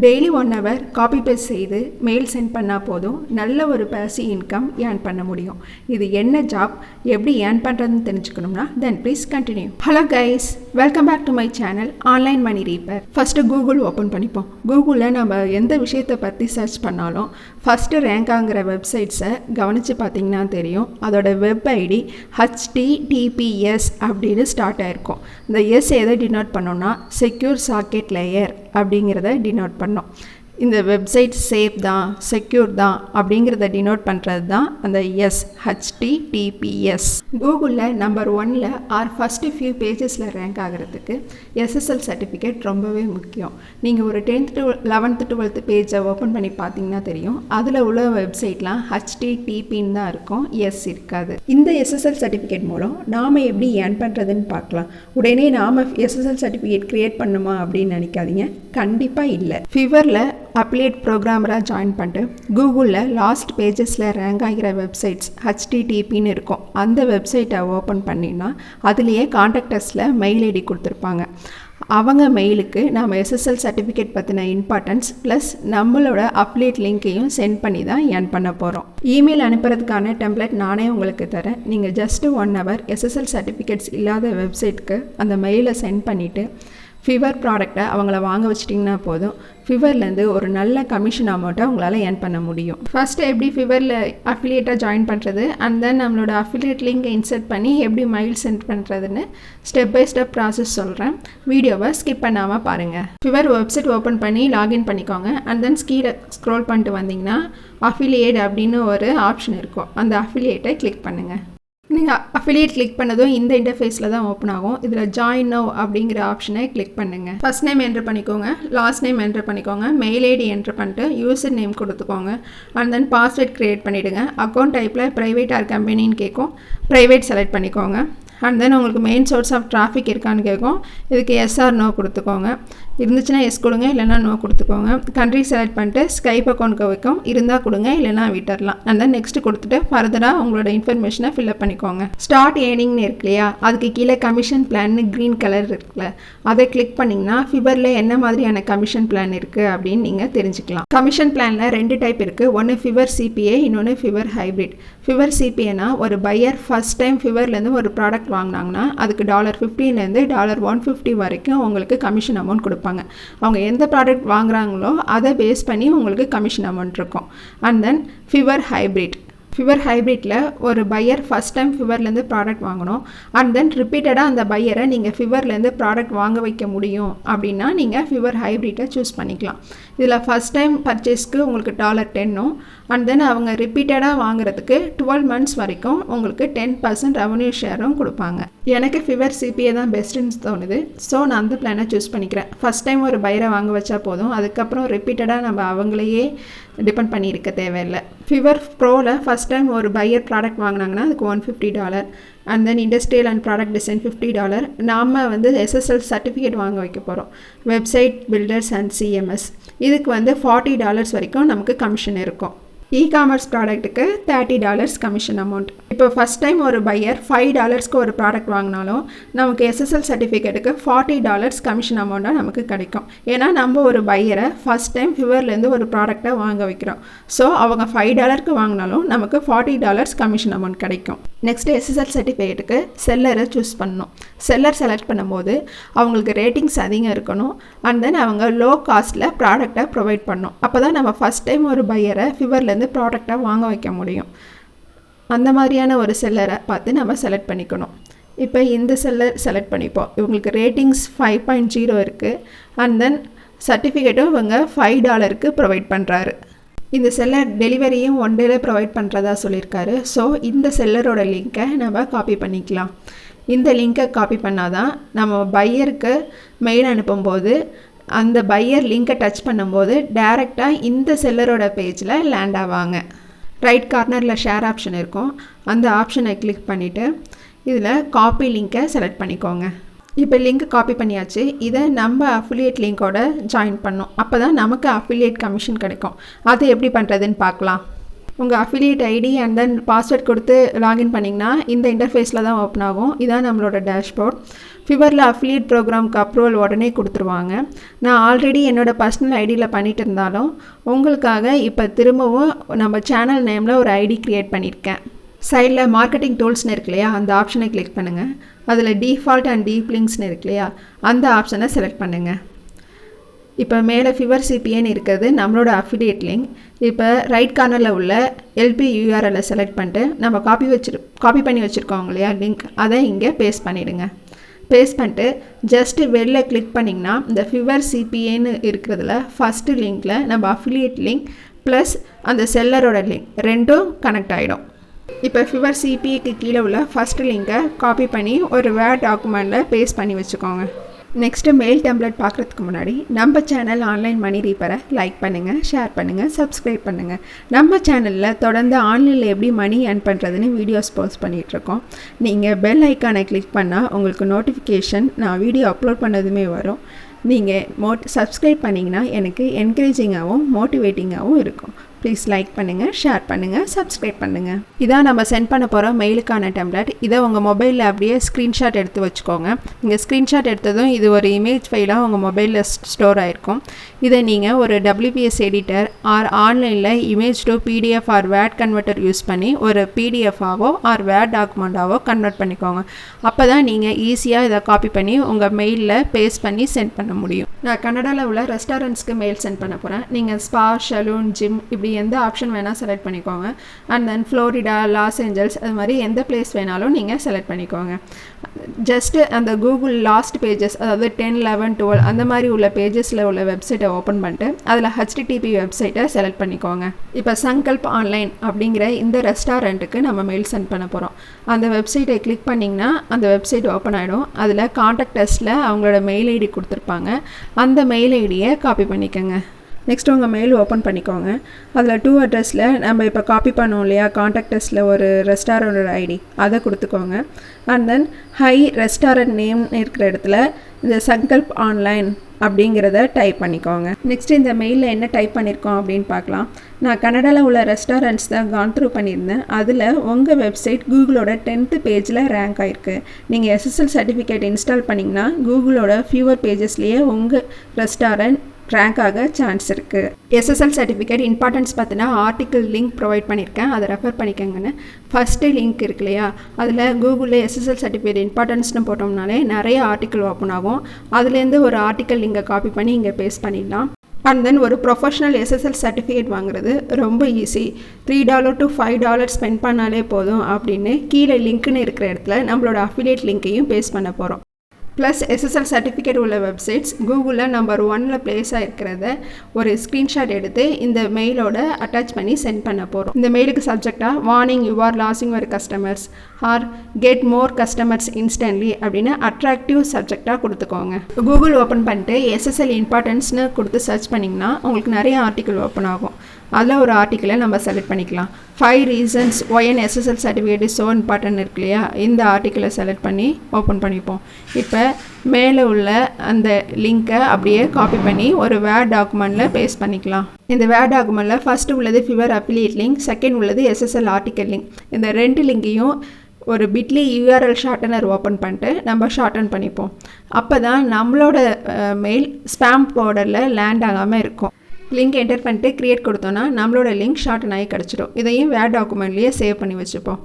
Daily 1 hour copy paste செய்து mail send பண்ணால் போதும், நல்ல ஒரு பேசிவ் இன்கம் ஏர்ன் பண்ண முடியும். இது என்ன ஜாப், எப்படி ஏர்ன் பண்ணுறதுன்னு தெரிஞ்சுக்கணும்னா then please continue. Hello guys, welcome back to my channel online money reaper. First Google open பண்ணிப்போம். கூகுளில் நம்ம எந்த விஷயத்தை பற்றி சர்ச் பண்ணாலும் ஃபஸ்ட்டு ரேங்க் ஆகிற வெப்சைட்ஸை கவனித்து பார்த்தீங்கன்னா தெரியும். அதோட வெப் ஐடி HTTPS அப்படின்னு ஸ்டார்ட் ஆகிருக்கும். இந்த எஸ் எதை டினோட் பண்ணோன்னா செக்யூர் சாக்கெட் லேயர் அப்படிங்கிறத டினோட் பண்ணோம். இந்த வெப்சைட் சேஃப் தான், செக்யூர் தான் அப்படிங்கிறத டினோட் பண்ணுறது தான் அந்த எஸ், HTTPS. கூகுளில் நம்பர் 1ல் ஆர் ஃபஸ்ட்டு ஃபியூ பேஜஸில் ரேங்க் ஆகிறதுக்கு SSL சர்டிஃபிகேட் ரொம்பவே முக்கியம். நீங்கள் ஒரு 10th to 11th 12th பேஜை ஓப்பன் பண்ணி பார்த்தீங்கன்னா தெரியும், அதில் உள்ள வெப்சைட்லாம் HTTPன்னு தான் இருக்கும், எஸ் இருக்காது. இந்த SSL சர்டிஃபிகேட் மூலம் நாம் எப்படி ஏர்ன் பண்ணுறதுன்னு பார்க்கலாம். உடனே நாம் SSL சர்டிஃபிகேட் க்ரியேட் பண்ணுமா அப்படின்னு நினைக்காதீங்க, கண்டிப்பாக இல்லை. ஃபிவரில் அப்லேட் ப்ரோக்ராமராக ஜாயின் பண்ணிட்டு கூகுளில் லாஸ்ட் பேஜஸில் ரேங்க் ஆகிற வெப்சைட்ஸ் HTTPன்னு இருக்கும். அந்த வெப்சைட்டை ஓப்பன் பண்ணினா அதுலேயே கான்டாக்டர்ஸில் மெயில் ஐடி கொடுத்துருப்பாங்க. அவங்க மெயிலுக்கு நம்ம SSL சர்டிஃபிகேட் பற்றின இம்பார்ட்டன்ஸ் ப்ளஸ் நம்மளோட அப்லேட் லிங்க்கையும் சென்ட் பண்ணி தான் ஏர்ன் பண்ண போகிறோம். இமெயில் அனுப்புறதுக்கான டெம்ப்ளேட் நானே உங்களுக்கு தரேன். நீங்கள் ஜஸ்ட்டு 1 hour SSL சர்டிஃபிகேட்ஸ் இல்லாத வெப்சைட்க்கு அந்த மெயிலை சென்ட் பண்ணிவிட்டு ஃபிவர் ப்ராடக்டை அவங்கள வாங்க வச்சிட்டிங்கன்னா போதும், ஃபிவர்லேருந்து ஒரு நல்ல கமிஷன் அமௌண்ட்டை உங்களால் ஏர்ன் பண்ண முடியும். ஃபஸ்ட்டு எப்படி ஃபிவரில் அஃபிலியேட்டாக ஜாயின் பண்ணுறது அண்ட் தென் நம்மளோட அஃபிலியேட் லிங்கை இன்சர்ட் பண்ணி எப்படி மெயில் சென்ட் பண்ணுறதுன்னு ஸ்டெப் பை ஸ்டெப் ப்ராசஸ் சொல்கிறேன். வீடியோவை ஸ்கிப் பண்ணாமல் பாருங்கள். ஃபிவர் வெப்சைட் ஓப்பன் பண்ணி லாகின் பண்ணிக்கோங்க. அண்ட் தென் கீழே ஸ்க்ரோல் பண்ணிட்டு வந்தீங்கன்னா அஃபிலியேட் அப்படின்னு ஒரு ஆப்ஷன் இருக்கும். அந்த அஃபிலியேட்டை கிளிக் பண்ணுங்கள். நீங்கள் அஃபிலியேட் கிளிக் பண்ணதும் இந்த இன்டர்ஃபேஸில் தான் ஓப்பன் ஆகும். இதில் ஜாயின் நவ் அப்படிங்கிற ஆப்ஷனை கிளிக் பண்ணுங்கள். ஃபர்ஸ்ட் நேம் என்ட்ரு பண்ணிக்கோங்க, லாஸ்ட் நேம் என்ட்ரு பண்ணிக்கோங்க, மெயில் ஐடி என்ட்ரு பண்ணிட்டு யூசர் நேம் கொடுத்துக்கோங்க. அண்ட் தென் பாஸ்வேர்ட் க்ரியேட் பண்ணிவிடுங்க. அக்கௌண்ட் டைப்பில் ப்ரைவேட் ஆர் கம்பெனின்னு கேட்கும், ப்ரைவேட் செலக்ட் பண்ணிக்கோங்க. அண்ட் தென் உங்களுக்கு மெயின் சோர்ஸ் ஆஃப் டிராஃபிக் இருக்கான்னு கேட்கும். இதுக்கு எஸ் ஆர் நோ கொடுத்துக்கோங்க. இருந்துச்சுன்னா எஸ் கொடுங்க, இல்லைனா நோ கொடுத்துக்கோங்க. கண்ட்ரி செலக்ட் பண்ணிட்டு ஸ்கைப் அக்கௌண்ட்க்கு வைக்கும், இருந்தால் கொடுங்க, இல்லைனா விட்டுடலாம். அண்ட் தென் நெக்ஸ்ட் கொடுத்துட்டு ஃபர்தராக உங்களோட இன்ஃபர்மேஷனை ஃபில்அப் பண்ணிக்கோங்க. ஸ்டார்ட் ஏர்னிங்னு இருக்கு இல்லையா, அதுக்கு கீழே கமிஷன் பிளான்னு க்ரீன் கலர் இருக்குல்ல, அதை கிளிக் பண்ணிங்கன்னா ஃபிவரில் என்ன மாதிரியான கமிஷன் பிளான் இருக்குது அப்படின்னு நீங்கள் தெரிஞ்சுக்கலாம். கமிஷன் பிளானில் 2 டைப் இருக்குது. ஒன்று ஃபிவர் சிபிஏ, இன்னொன்று ஃபிவர் ஹைப்ரிட். ஃபிவர் சிபிஏனா ஒரு பையர் ஃபஸ்ட் டைம் ஃபிவர்லேருந்து ஒரு ப்ராடக்ட் வாங்கினாங்கன்னா அதுக்கு $15லேருந்து $150 வரைக்கும் உங்களுக்கு கமிஷன் அமௌண்ட் கொடுப்பாங்க. அவங்க எந்த ப்ராடக்ட் வாங்குறாங்களோ அதை பேஸ் பண்ணி உங்களுக்கு கமிஷன் அமௌண்ட் இருக்கும். And then Fiverr hybrid. Fiverr ஹைப்ரிட்டில் ஒரு பையர் ஃபஸ்ட் டைம் ஃபிவர்லேருந்து ப்ராடக்ட் வாங்கணும். அண்ட் தென் ரிப்பீட்டடாக அந்த பையரை நீங்கள் ஃபிவர்லேருந்து ப்ராடக்ட் வாங்க வைக்க முடியும் அப்படின்னா நீங்கள் ஃபிவர் ஹைப்ரிட்டை சூஸ் பண்ணிக்கலாம். இதில் ஃபஸ்ட் டைம் பர்ச்சேஸ்க்கு உங்களுக்கு $10ம் அண்ட் தென் அவங்க ரிப்பீட்டடாக வாங்குறதுக்கு 12 months வரைக்கும் உங்களுக்கு 10% ரெவன்யூ ஷேரும் கொடுப்பாங்க. எனக்கு ஃபிவர் சிபிஏ தான் பெஸ்ட்டுன்னு தோணுது. ஸோ நான் அந்த பிளானை சூஸ் பண்ணிக்கிறேன். ஃபஸ்ட் டைம் ஒரு பையரை வாங்க வச்சா போதும், அதுக்கப்புறம் ரிப்பீட்டடாக நம்ம அவங்களையே டிபெண்ட் பண்ணி இருக்க தேவையில்லை. ஃபிவர் ப்ரோவில் ஃபஸ்ட் டைம் ஒரு பையர் ப்ராடக்ட் வாங்கினாங்கன்னா அதுக்கு $150. And then industrial and product design $50. நாம் SSL சர்டிஃபிகேட் வாங்க வைக்க போகிறோம். வெப்சைட் பில்டர்ஸ் அண்ட் CMS இதுக்கு $40 வரைக்கும் நமக்கு கமிஷன் இருக்கும். இ-காமர்ஸ் ப்ராடக்ட்டுக்கு $30 கமிஷன் அமௌண்ட். இப்போ ஃபஸ்ட் டைம் ஒரு பையர் $5க்கு ஒரு ப்ராடக்ட் வாங்கினாலும் நமக்கு SSL சர்டிஃபிகேட்டுக்கு $40 கமிஷன் அமௌண்ட்டாக நமக்கு கிடைக்கும். ஏன்னா நம்ம ஒரு பையரை ஃபஸ்ட் டைம் ஃபிவர்லேருந்து ஒரு ப்ராடக்டை வாங்க வைக்கிறோம். ஸோ அவங்க $5க்கு வாங்கினாலும் நமக்கு $40 கமிஷன் அமௌண்ட் கிடைக்கும். நெக்ஸ்ட் SSL சர்டிஃபிகேட்டுக்கு செல்லரை சூஸ் பண்ணணும். செல்லர் செலக்ட் பண்ணும்போது அவங்களுக்கு ரேட்டிங்ஸ் அதிகம் இருக்கணும். அண்ட் தென் அவங்க லோ காஸ்ட்டில் ப்ராடக்டை ப்ரொவைட் பண்ணணும். அப்போ தான் நம்ம ஃபஸ்ட் டைம் ஒரு பையரை ஃபிவர்லேருந்து ப்ராடக்டை வாங்க வைக்க முடியும். அந்த மாதிரியான ஒரு செல்லரை பார்த்து நம்ம செலக்ட் பண்ணிக்கணும். இப்போ இந்த செல்லர் செலக்ட் பண்ணிப்போம். இவங்களுக்கு ரேட்டிங்ஸ் 5.0 இருக்குது. அண்ட் தென் சர்டிஃபிகேட்டும் இவங்க $5க்கு ப்ரொவைட் பண்ணுறாரு. இந்த செல்லர் டெலிவரியும் 1 dayல ப்ரொவைட் பண்ணுறதா சொல்லியிருக்காரு. ஸோ இந்த செல்லரோட லிங்க்கை நம்ம காப்பி பண்ணிக்கலாம். இந்த லிங்க்கை காப்பி பண்ணால் தான் நம்ம பையருக்கு மெயில் அனுப்பும்போது அந்த பையர் லிங்கை டச் பண்ணும்போது டைரெக்டாக இந்த செல்லரோட பேஜில் லேண்ட் ஆவாங்க. ரைட் கார்னரில் ஷேர் ஆப்ஷன் இருக்கும். அந்த ஆப்ஷனை கிளிக் பண்ணிவிட்டு இதில் காப்பி லிங்க்கை செலக்ட் பண்ணிக்கோங்க. இப்போ லிங்க் காப்பி பண்ணியாச்சு. இதை நம்ம அஃபிலியேட் லிங்கோட ஜாயின் பண்ணோம். அப்போ தான் நமக்கு அஃபிலியேட் கமிஷன் கிடைக்கும். அது எப்படி பண்ணுறதுன்னு பார்க்கலாம். உங்கள் affiliate ID and then password கொடுத்து லாகின் பண்ணிங்கன்னா இந்த இன்டர்ஃபேஸில் தான் ஓப்பன் ஆகும். இதான் நம்மளோட டேஷ்போர்ட். ஃபிவரில் அஃபிலியேட் ப்ரோக்ராம்க்கு அப்ரூவல் உடனே கொடுத்துருவாங்க. நான் ஆல்ரெடி என்னோடய பர்சனல் ஐடியில் பண்ணிட்டு இருந்தாலும் உங்களுக்காக இப்போ திரும்பவும் நம்ம சேனல் நேமில் ஒரு ஐடி க்ரியேட் பண்ணியிருக்கேன். சைடில் மார்க்கெட்டிங் டூல்ஸ்னு இருக்கு இல்லையா, அந்த ஆப்ஷனை கிளிக் பண்ணுங்கள். அதில் டிஃபால்ட் அண்ட் டீப் லிங்க்ஸ்னு இருக்கு இல்லையா, அந்த ஆப்ஷனை செலக்ட் பண்ணுங்கள். இப்போ மேலே ஃபிவர் சிபிஏன்னு இருக்கிறது நம்மளோட அஃபிலியேட் லிங்க். இப்போ ரைட் கார்னரில் உள்ள எல்பி யூஆர்எல்லை செலக்ட் பண்ணிட்டு நம்ம காப்பி பண்ணி வச்சுருக்கோம் இல்லையா லிங்க், அதை இங்கே பேஸ்ட் பண்ணிவிடுங்க. பேஸ்ட் பண்ணிட்டு ஜஸ்ட்டு வெளில கிளிக் பண்ணிங்கன்னா இந்த ஃபிவர் சிபிஏன்னு இருக்கிறதுல ஃபஸ்ட்டு லிங்க்கில் நம்ம அஃபிலியேட் லிங்க் ப்ளஸ் அந்த செல்லரோட லிங்க் ரெண்டும் கனெக்ட் ஆகிடும். இப்போ ஃபிவர் சிபிஏக்கு கீழே உள்ள ஃபஸ்ட்டு லிங்கை காப்பி பண்ணி ஒரு வேர்ட் டாக்குமெண்ட்டில் பேஸ்ட் பண்ணி வச்சுக்கோங்க. நெக்ஸ்ட்டு மெயில் டெம்ப்ளேட் பார்க்குறதுக்கு முன்னாடி நம்ம சேனல் ஆன்லைன் மணி ரீப்பரை லைக் பண்ணுங்கள், ஷேர் பண்ணுங்கள், சப்ஸ்கிரைப் பண்ணுங்கள். நம்ம சேனலில் தொடர்ந்து ஆன்லைனில் எப்படி மணி ஏர்ன் பண்ணுறதுன்னு வீடியோஸ் போஸ்ட் பண்ணிகிட்ருக்கோம். நீங்கள் பெல் ஐக்கானை கிளிக் பண்ணால் உங்களுக்கு நோட்டிஃபிகேஷன் நான் வீடியோ அப்லோட் பண்ணதுமே வரும். நீங்கள் சப்ஸ்கிரைப் பண்ணிங்கன்னா எனக்கு என்கரேஜிங்காகவும் மோட்டிவேட்டிங்காகவும் இருக்கும். ப்ளீஸ் லைக் பண்ணுங்கள், ஷேர் பண்ணுங்கள், சப்ஸ்கிரைப் பண்ணுங்கள். இதான் நம்ம சென்ட் பண்ண போகிற மெயிலுக்கான டெம்ப்ளேட். இதை உங்கள் மொபைலில் அப்படியே ஸ்க்ரீன்ஷாட் எடுத்து வச்சுக்கோங்க. நீங்கள் ஸ்க்ரீன்ஷாட் எடுத்ததும் இது ஒரு இமேஜ் ஃபைலாக உங்கள் மொபைலில் ஸ்டோர் ஆகிருக்கும். இதை நீங்கள் ஒரு WPS எடிட்டர் ஆர் ஆன்லைனில் image to PDF or word converter use பண்ணி ஒரு PDF-ஆவோ ஆர் வேர்ட் டாக்குமெண்ட்டாவோ கன்வெர்ட் பண்ணிக்கோங்க. அப்போ தான் நீங்கள் ஈஸியாக இதை காப்பி பண்ணி உங்கள் மெயிலில் பேஸ்ட் பண்ணி சென்ட் பண்ண முடியும். நான் கனடாவில் உள்ள ரெஸ்டாரண்ட்ஸ்க்கு மெயில் சென்ட் பண்ண போகிறேன். நீங்கள் ஸ்பா, சலூன், ஜிம் இப்படி எந்த ஆப்ஷன் வேணால் செலக்ட் பண்ணிக்கோங்க. And then Florida, Los Angeles அது மாதிரி எந்த பிளேஸ் வேணாலும் நீங்கள் செலக்ட் பண்ணிக்கோங்க. ஜஸ்ட்டு அந்த கூகுள் லாஸ்ட் பேஜஸ், அதாவது 10, 11, 12 அந்த மாதிரி உள்ள பேஜஸில் உள்ள வெப்சைட்டை ஓப்பன் பண்ணிட்டு அதில் HTTP வெப்சைட்டை செலக்ட் பண்ணிக்கோங்க. இப்போ சங்கல்ப் ஆன்லைன் அப்படிங்கிற இந்த ரெஸ்டாரண்ட்டுக்கு நம்ம மெயில் சென்ட் பண்ண போகிறோம். அந்த வெப்சைட்டை கிளிக் பண்ணிங்கன்னா அந்த வெப்சைட் ஓப்பன் ஆகிடும். அதில் கான்டாக்ட் அஸில் அவங்களோட மெயில் ஐடி கொடுத்துருப்பாங்க. அந்த மெயில் ஐடியை காப்பி பண்ணிக்கோங்க. நெக்ஸ்ட் உங்கள் மெயில் ஓப்பன் பண்ணிக்கோங்க. அதில் 2 அட்ரஸில் நம்ம இப்போ காப்பி பண்ணோம் இல்லையா, கான்டாக்ட் அஸில் ஒரு ரெஸ்டாரண்டோட ஐடி அதை கொடுத்துக்கோங்க. And then high restaurant name இருக்கிற இடத்துல இந்த சங்கல்ப் ஆன்லைன் அப்படிங்கிறத டைப் பண்ணிக்கோங்க. நெக்ஸ்ட் இந்த மெயிலில் என்ன டைப் பண்ணியிருக்கோம் அப்படின்னு பார்க்கலாம். நான் கனடாவில் உள்ள ரெஸ்டாரண்ட்ஸ் தான் கான் த்ரூ பண்ணியிருந்தேன். அதில் உங்கள் வெப்சைட் கூகுளோட 10th பேஜில் ரேங்க் ஆகிருக்கு. நீங்கள் SSL சர்டிஃபிகேட் இன்ஸ்டால் பண்ணிங்கன்னா கூகுளோட ஃபியூவர் பேஜஸ்லேயே உங்கள் ரெஸ்டாரண்ட் ரேங்க் ஆக சான்ஸ் இருக்குது. SSL சர்டிஃபிகேட் இம்பார்ட்டன்ஸ் பார்த்தினா ஆர்டிக்கல் லிங்க் ப்ரொவைட் பண்ணியிருக்கேன், அதை ரெஃபர் பண்ணிக்கோங்கன்னு. ஃபஸ்ட்டு லிங்க் இருக்கு இல்லையா, அதில் கூகுளில் SSL சர்டிஃபிகேட் இம்பார்ட்டன்ஸ்னு போட்டோம்னாலே நிறைய ஆர்டிக்கல் ஓப்பன் ஆகும். அதுலேருந்து ஒரு ஆர்டிக்கல் லிங்கை காப்பி பண்ணி இங்கே பேஸ்ட் பண்ணிடலாம். அண்ட் தென் ஒரு ப்ரொஃபஷனல் SSL சர்டிஃபிகேட் வாங்குறது ரொம்ப ஈஸி. $3 to $5 ஸ்பெண்ட் பண்ணாலே போதும் அப்படின்னு கீழே லிங்க்னு இருக்கிற இடத்துல நம்மளோட அஃபிலியேட் லிங்க்கையும் பேஸ்ட் பண்ண போகிறோம். ப்ளஸ் SSL சர்டிஃபிகேட் உள்ள வெப்சைட்ஸ் கூகுளில் நம்பர் 1ல் பிளேஸ் ஆகிருக்கிறத ஒரு ஸ்க்ரீன்ஷாட் எடுத்து இந்த மெயிலோட அட்டாச் பண்ணி சென்ட் பண்ண போகிறோம். இந்த மெயிலுக்கு சப்ஜெக்டாக warning you are losing your customers or get more customers instantly அப்படின்னு அட்ராக்டிவ் சப்ஜெக்டாக கொடுத்துக்கோங்க. கூகுள் ஓப்பன் பண்ணிட்டு SSL இம்பார்ட்டன்ஸ்னு கொடுத்து சர்ச் பண்ணிங்கன்னா உங்களுக்கு நிறைய ஆர்டிக்கல் ஓப்பன் ஆகும். அதில் ஒரு ஆர்டிக்கலை நம்ம செலக்ட் பண்ணிக்கலாம். 5 reasons why an SSL certificate is so important இருக்கு இல்லையா, இந்த ஆர்டிக்கலை செலக்ட் பண்ணி ஓப்பன் பண்ணிப்போம். இப்போ மேலே உள்ள அந்த லிங்க்கை அப்படியே காப்பி பண்ணி ஒரு வேர்ட் டாக்குமெண்ட்டில் பேஸ்ட் பண்ணிக்கலாம். இந்த வேர்ட் டாக்குமெண்ட்டில் ஃபஸ்ட்டு உள்ளது ஃபிவர் அஃபிலியேட் லிங்க், செகண்ட் உள்ளது SSL ஆர்டிக்கல் லிங்க். இந்த 2 லிங்கையும் ஒரு பிட்லி URL ஷார்ட்டனர் ஓப்பன் பண்ணிட்டு நம்ம ஷார்ட்டன் பண்ணிப்போம். அப்போ தான் நம்மளோட மெயில் ஸ்பேம் ஃபோல்டரில் லேண்ட் ஆகாமல் இருக்கும். லிங்க் என்டர் பண்ணிட்டு க்ரியேட் கொடுத்தோன்னா நம்மளோட லிங்க் ஷார்ட்டன் ஆகி கிடச்சிடும். இதையும் வேர்ட் டாக்குமெண்ட்லேயே சேவ் பண்ணி வச்சுப்போம்.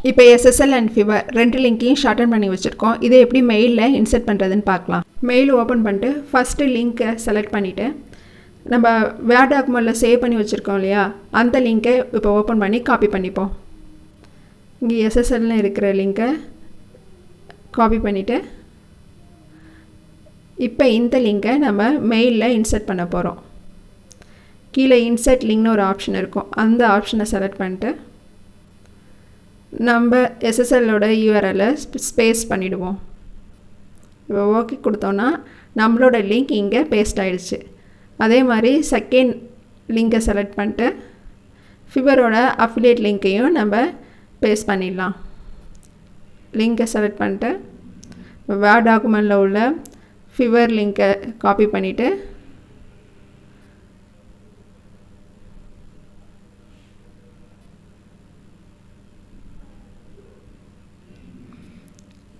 இப்போ SSL அண்ட் ஃபிவர் 2 லிங்க்கையும் ஷார்ட்டன் பண்ணி வச்சுருக்கோம். இதை எப்படி மெயிலில் இன்சர்ட் பண்ணுறதுன்னு பார்க்கலாம். மெயில் ஓப்பன் பண்ணிட்டு ஃபஸ்ட்டு லிங்க்கை செலக்ட் பண்ணிவிட்டு நம்ம வேர்ட் டாக்குமெண்ட்டில் சேவ் பண்ணி வச்சுருக்கோம் இல்லையா, அந்த லிங்க்கை இப்போ ஓப்பன் பண்ணி காப்பி பண்ணிப்போம். இங்கே SSLன்னு இருக்கிற லிங்க்கை காப்பி பண்ணிவிட்டு இப்போ இந்த லிங்கை நம்ம மெயிலில் இன்சர்ட் பண்ண போகிறோம். கீழே இன்சர்ட் லிங்க்னு ஒரு ஆப்ஷன் இருக்கும், அந்த ஆப்ஷனை செலக்ட் பண்ணிட்டு நம்ம SSLோட URLை ஸ்பேஸ் பண்ணிவிடுவோம். இப்போ ஓகே கொடுத்தோன்னா நம்மளோட லிங்க் இங்கே பேஸ்ட் ஆகிடுச்சு. அதே மாதிரி செகண்ட் லிங்கை செலக்ட் பண்ணிட்டு ஃபிவரோட அஃபிலியேட் லிங்க்கையும் நம்ம பேஸ்ட் பண்ணிடலாம். லிங்கை செலக்ட் பண்ணிட்டு வேர்ட் டாக்குமெண்ட்டில் உள்ள ஃபிவர் லிங்கை காப்பி பண்ணிவிட்டு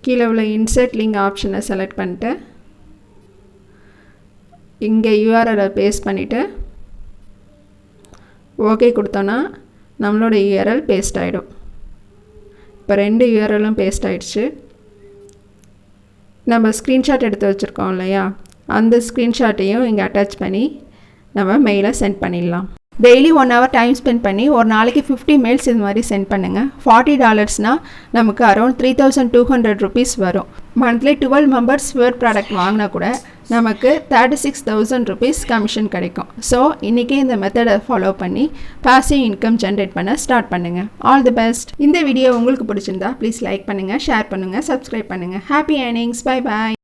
கீழே உள்ள இன்சர்ட் லிங்க் ஆப்ஷனை செலக்ட் பண்ணிட்டு இங்கே யூஆர்எல்லை பேஸ்ட் பண்ணிவிட்டு ஓகே கொடுத்தோன்னா நம்மளோட யூஆர்எல் பேஸ்ட் ஆகிடும். இப்போ 2 யூஆர்எல்லும் பேஸ்ட் ஆகிடுச்சு. நம்ம ஸ்க்ரீன்ஷாட் எடுத்து வச்சுருக்கோம் இல்லையா, அந்த ஸ்க்ரீன்ஷாட்டையும் இங்கே அட்டாச் பண்ணி நம்ம மெயிலை சென்ட் பண்ணிடலாம். டெய்லி 1 hour டைம் ஸ்பெண்ட் பண்ணி ஒரு நாளைக்கு 50 மெயில்ஸ் இது மாதிரி சென்ட் பண்ணுங்கள். $40 நமக்கு அரௌண்ட் 3200 rupees வரும். மந்த்லி 12 மெம்பர்ஸ் வேர்ட் ப்ராடக்ட் வாங்கினா கூட நமக்கு 36,000 rupees கமிஷன் கிடைக்கும். ஸோ இன்றைக்கே இந்த மெத்தடை ஃபாலோ பண்ணி பாசிவ் இன்கம் ஜென்ரேட் பண்ண ஸ்டார்ட் பண்ணுங்கள். All the best. இந்த வீடியோ உங்களுக்கு பிடிச்சிருந்தா ப்ளீஸ் லைக் பண்ணுங்கள், ஷேர் பண்ணுங்கள், சப்ஸ்கிரைப் பண்ணுங்கள். Happy earnings. Bye bye.